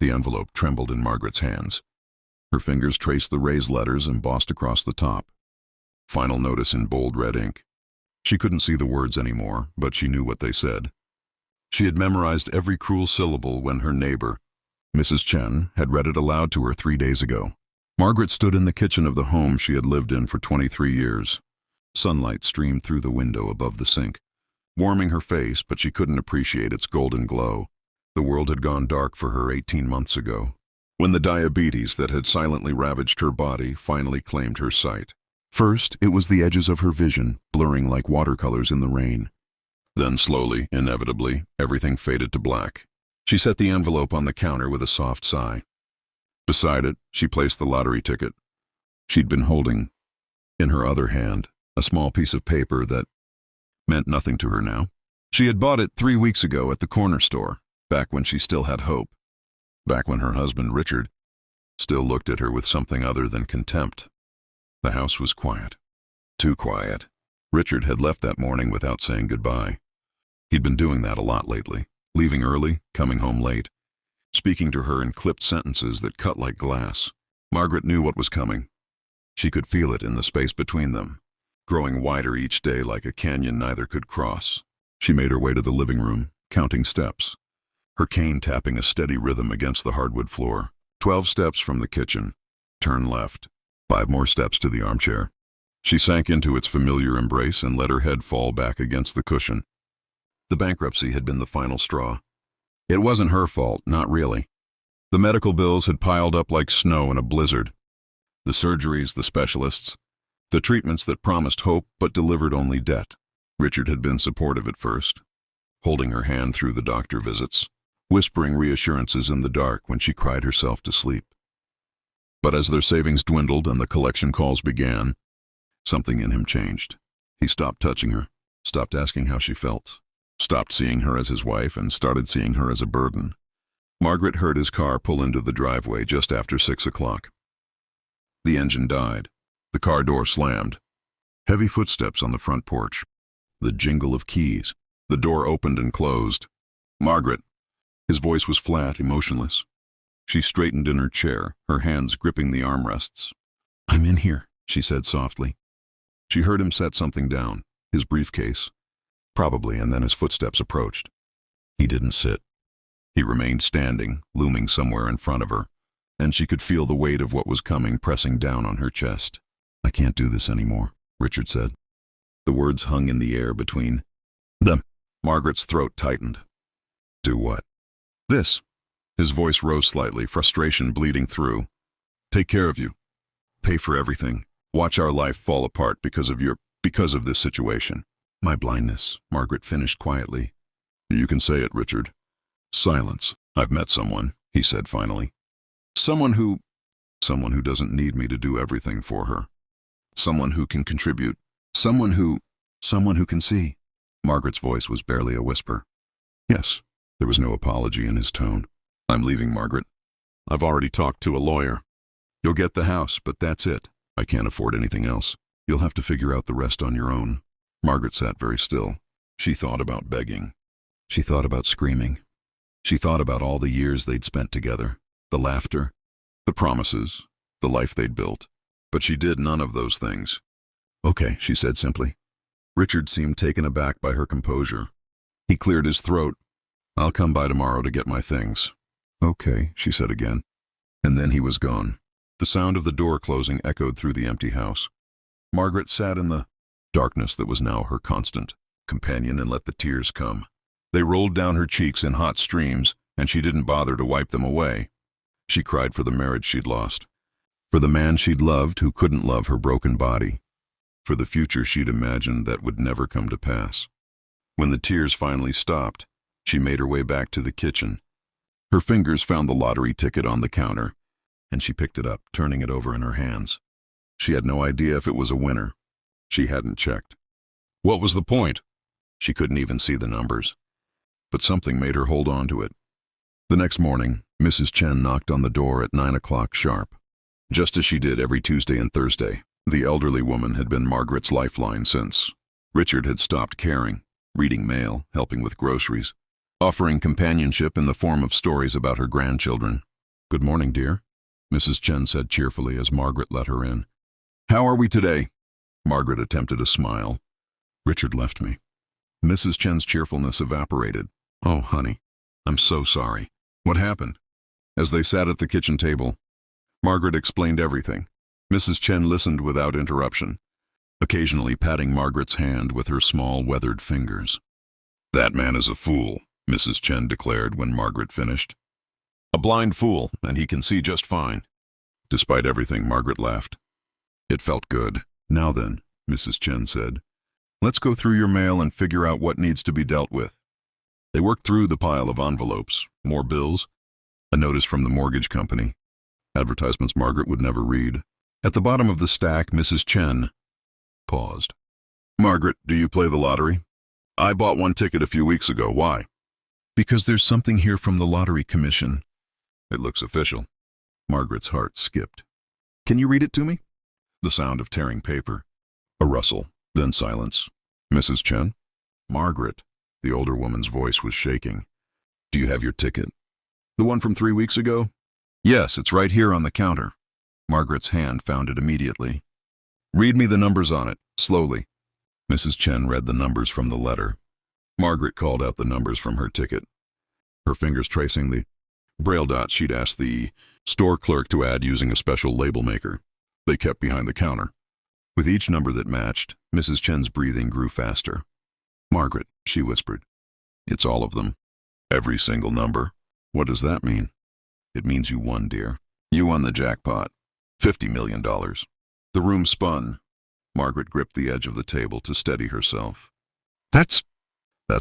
The envelope trembled in Margaret's hands. Her fingers traced the raised letters embossed across the top. Final notice in bold red ink. She couldn't see the words anymore, but she knew what they said. She had memorized every cruel syllable when her neighbor, Mrs. Chen, had read it aloud to her 3 days ago. Margaret stood in the kitchen of the home she had lived in for 23 years. Sunlight streamed through the window above the sink, warming her face, but she couldn't appreciate its golden glow. The world had gone dark for her 18 months ago, when the diabetes that had silently ravaged her body finally claimed her sight. First, it was the edges of her vision, blurring like watercolors in the rain. Then slowly, inevitably, everything faded to black. She set the envelope on the counter with a soft sigh. Beside it, she placed the lottery ticket. She'd been holding, in her other hand, a small piece of paper that meant nothing to her now. She had bought it 3 weeks ago at the corner store, back when she still had hope. Back when her husband, Richard, still looked at her with something other than contempt. The house was quiet. Too quiet. Richard had left that morning without saying goodbye. He'd been doing that a lot lately, leaving early, coming home late, speaking to her in clipped sentences that cut like glass. Margaret knew what was coming. She could feel it in the space between them, growing wider each day like a canyon neither could cross. She made her way to the living room, counting steps, her cane tapping a steady rhythm against the hardwood floor. 12 steps from the kitchen. Turn left. 5 more steps to the armchair. She sank into its familiar embrace and let her head fall back against the cushion. The bankruptcy had been the final straw. It wasn't her fault, not really. The medical bills had piled up like snow in a blizzard. The surgeries, the specialists, the treatments that promised hope but delivered only debt. Richard had been supportive at first, holding her hand through the doctor visits, whispering reassurances in the dark when she cried herself to sleep. But as their savings dwindled and the collection calls began, something in him changed. He stopped touching her, stopped asking how she felt, stopped seeing her as his wife and started seeing her as a burden. Margaret heard his car pull into the driveway just after 6 o'clock. The engine died. The car door slammed. Heavy footsteps on the front porch. The jingle of keys. The door opened and closed. Margaret. His voice was flat, emotionless. She straightened in her chair, her hands gripping the armrests. "I'm in here," she said softly. She heard him set something down, his briefcase. Probably, and then his footsteps approached. He didn't sit. He remained standing, looming somewhere in front of her, and she could feel the weight of what was coming pressing down on her chest. "I can't do this anymore," Richard said. The words hung in the air between them. Margaret's throat tightened. "Do what?" "This." His voice rose slightly, frustration bleeding through. "Take care of you. Pay for everything. Watch our life fall apart because of this situation." "My blindness," Margaret finished quietly. "You can say it, Richard." Silence. "I've met someone," he said finally. Someone who doesn't need me to do everything for her. Someone who can contribute. Someone who can see." Margaret's voice was barely a whisper. "Yes." There was no apology in his tone. "I'm leaving, Margaret. I've already talked to a lawyer. You'll get the house, but that's it. I can't afford anything else. You'll have to figure out the rest on your own." Margaret sat very still. She thought about begging. She thought about screaming. She thought about all the years they'd spent together, the laughter, the promises, the life they'd built. But she did none of those things. "Okay," she said simply. Richard seemed taken aback by her composure. He cleared his throat. "I'll come by tomorrow to get my things." "Okay," she said again. And then he was gone. The sound of the door closing echoed through the empty house. Margaret sat in the darkness that was now her constant companion and let the tears come. They rolled down her cheeks in hot streams, and she didn't bother to wipe them away. She cried for the marriage she'd lost, for the man she'd loved who couldn't love her broken body, for the future she'd imagined that would never come to pass. When the tears finally stopped, she made her way back to the kitchen. Her fingers found the lottery ticket on the counter, and she picked it up, turning it over in her hands. She had no idea if it was a winner. She hadn't checked. What was the point? She couldn't even see the numbers. But something made her hold on to it. The next morning, Mrs. Chen knocked on the door at 9 o'clock sharp. Just as she did every Tuesday and Thursday, the elderly woman had been Margaret's lifeline since Richard had stopped caring, reading mail, helping with groceries, offering companionship in the form of stories about her grandchildren. Good morning, dear, Mrs. Chen said cheerfully as Margaret let her in. How are we today? Margaret attempted a smile. Richard left me. Mrs. Chen's cheerfulness evaporated. Oh, honey, I'm so sorry. What happened? As they sat at the kitchen table, Margaret explained everything. Mrs. Chen listened without interruption, occasionally patting Margaret's hand with her small, weathered fingers. That man is a fool, Mrs. Chen declared when Margaret finished. A blind fool, and he can see just fine. Despite everything, Margaret laughed. It felt good. Now then, Mrs. Chen said, let's go through your mail and figure out what needs to be dealt with. They worked through the pile of envelopes, more bills, a notice from the mortgage company, advertisements Margaret would never read. At the bottom of the stack, Mrs. Chen paused. Margaret, do you play the lottery? I bought one ticket a few weeks ago. Why? Because there's something here from the lottery commission. It looks official. Margaret's heart skipped. Can you read it to me? The sound of tearing paper. A rustle, then silence. Mrs. Chen? Margaret. The older woman's voice was shaking. Do you have your ticket? The one from 3 weeks ago? Yes, it's right here on the counter. Margaret's hand found it immediately. Read me the numbers on it, slowly. Mrs. Chen read the numbers from the letter. Margaret called out the numbers from her ticket, her fingers tracing the braille dots she'd asked the store clerk to add using a special label maker. They kept behind the counter. With each number that matched, Mrs. Chen's breathing grew faster. Margaret, she whispered. It's all of them. Every single number. What does that mean? It means you won, dear. You won the jackpot. $50 million. The room spun. Margaret gripped the edge of the table to steady herself. That's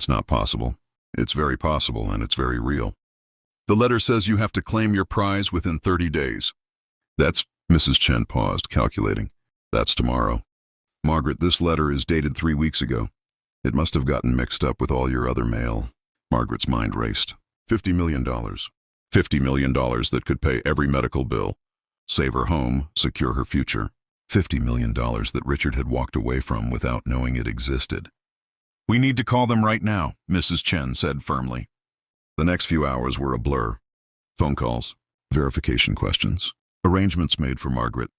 not possible. It's very possible, and it's very real. The letter says you have to claim your prize within 30 days. That's, Mrs. Chen paused, calculating. That's tomorrow. Margaret, this letter is dated 3 weeks ago. It must have gotten mixed up with all your other mail. Margaret's mind raced. $50 million. $50 million that could pay every medical bill, save her home, secure her future. $50 million that Richard had walked away from without knowing it existed. We need to call them right now, Mrs. Chen said firmly. The next few hours were a blur. Phone calls, verification questions, arrangements made for Margaret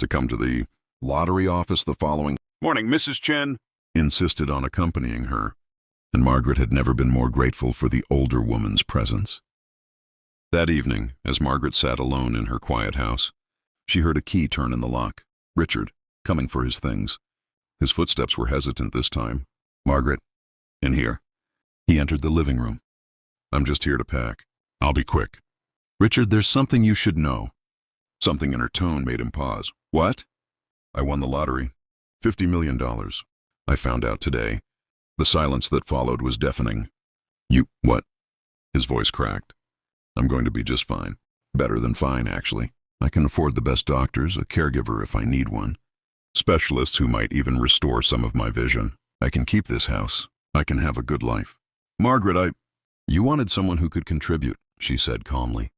to come to the lottery office the following morning. Mrs. Chen insisted on accompanying her, and Margaret had never been more grateful for the older woman's presence. That evening, as Margaret sat alone in her quiet house, she heard a key turn in the lock. Richard, coming for his things. His footsteps were hesitant this time. Margaret, in here. He entered the living room. I'm just here to pack. I'll be quick. Richard, there's something you should know. Something in her tone made him pause. What? I won the lottery. $50 million. I found out today. The silence that followed was deafening. You, what? His voice cracked. I'm going to be just fine. Better than fine, actually. I can afford the best doctors, a caregiver if I need one. Specialists who might even restore some of my vision. I can keep this house. I can have a good life. Margaret, You wanted someone who could contribute, she said calmly.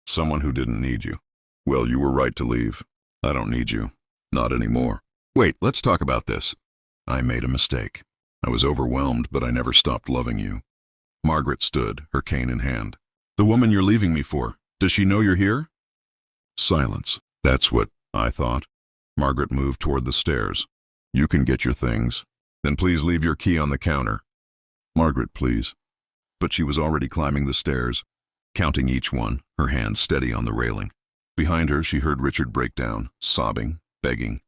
Someone who didn't need you. Well, you were right to leave. I don't need you. Not anymore. Wait, let's talk about this. I made a mistake. I was overwhelmed, but I never stopped loving you. Margaret stood, her cane in hand. The woman you're leaving me for, does she know you're here? Silence. That's what I thought. Margaret moved toward the stairs. You can get your things. Then please leave your key on the counter. Margaret, please. But she was already climbing the stairs, counting each one, her hand steady on the railing. Behind her, she heard Richard break down, sobbing, begging.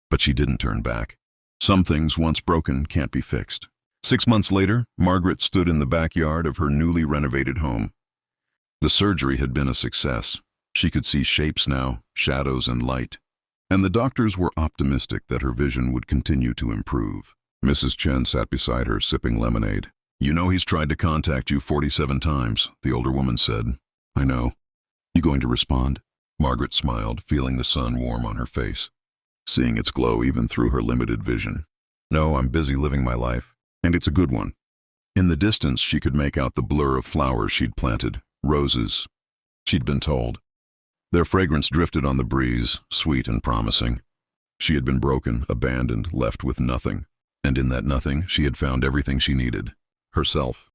But she didn't turn back. Some things, once broken, can't be fixed. 6 months later, Margaret stood in the backyard of her newly renovated home. The surgery had been a success. She could see shapes now, shadows and light. And the doctors were optimistic that her vision would continue to improve. Mrs. Chen sat beside her, sipping lemonade. You know he's tried to contact you 47 times, the older woman said. I know. You going to respond? Margaret smiled, feeling the sun warm on her face, seeing its glow even through her limited vision. No, I'm busy living my life, and it's a good one. In the distance, she could make out the blur of flowers she'd planted, roses, she'd been told. Their fragrance drifted on the breeze, sweet and promising. She had been broken, abandoned, left with nothing. And in that nothing, she had found everything she needed. Herself,